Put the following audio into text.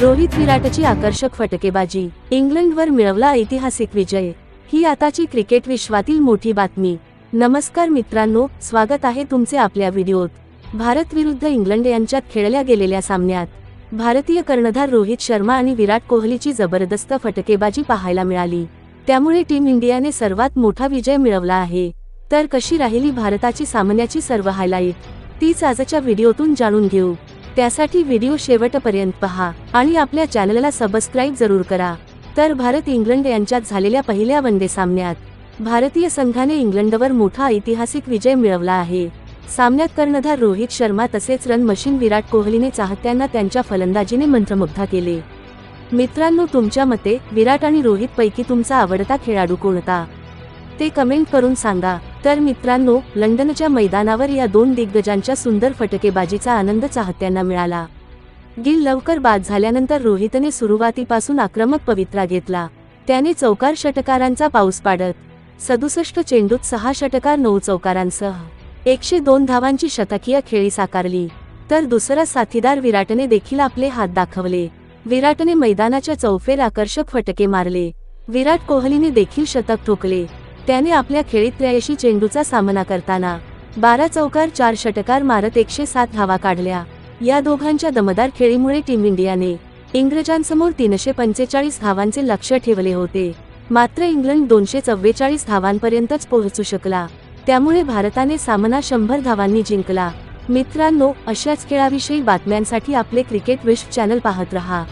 रोहित विराटची आकर्षक फटकेबाजी, इंग्लंडवर मिळवला ऐतिहासिक विजय। ही आताची क्रिकेट विश्वातील मोठी बातमी। नमस्कार मित्रांनो, स्वागत आहे तुमचे आपल्या व्हिडिओत। भारत विरुद्ध इंग्लंड यांच्यात खेळल्या गेलेल्या सामन्यात भारतीय कर्णधार रोहित शर्मा आणि विराट कोहलीची जबरदस्त फटकेबाजी पाहायला मिळाली। त्यामुळे टीम इंडियाने सर्वात मोठा विजय मिळवला आहे। तर कशी राहिली भारताची सामन्याची सर्व हायलाइट, तीच आजच्या व्हिडिओतून जाणून घेऊ। त्यासाठी व्हिडिओ शेवटपर्यंत पहा आणि आपल्या चॅनलला सबस्क्राइब जरूर करा। तर भारत इंग्लंड यांच्यात झालेल्या पहिल्या वनडे सामन्यात भारतीय संघाने इंग्लंडवर मोठा ऐतिहासिक विजय मिळवला आहे। सामन्यात कर्णधार रोहित शर्मा तसेच रन मशीन विराट कोहलीने चाहत्यांना त्यांच्या फलंदाजीने मंत्रमुग्ध केले। मित्रांनो, तुमच्या मते विराट आणि रोहित पैकी तुमचा आवडता खेळाडू कोणता, ते कमेंट करून सांगा। तर मित्रांनो, लंडनच्या मैदानावर या दोन दिग्गजांच्या सुंदर फटकेबाजीचा आनंद चाहत्यांना मिळाला। गिल लवकर बाद झाल्यानंतर रोहितने सुरुवातीपासून आक्रमक पवित्रा घेतला। त्याने चौकार षटकारांचा पाऊस पाडत 67 चेंडूत 6 षटकार 9 चौकारांसह 102 धावांची शतकीय खेळी साकारली। तर दुसरा साथीदार विराटने देखील आपले हात दाखवले। विराटने मैदानाच्या चौफेर आकर्षक फटके मारले। विराट कोहलीने देखील शतक ठोकले। त्याने आपल्या खेळीत 83 चेंडूचा सामना करताना 12 चौकार 4 षटकार मारत 107 धावा काढल्या। या दोघांच्या दमदार खेळीमुळे टीम इंडियाने इंग्रजांसमोर 345 धावांचे लक्ष्य ठेवले होते। मात्र इंग्लंड 244 धावांपर्यंतच पोहोचू शकला। त्यामुळे भारताने सामना 100 धावांनी जिंकला। मित्रांनो, अशाच खेळाविषयी बातम्यांसाठी आपले क्रिकेट विश्व चॅनल पाहत रहा।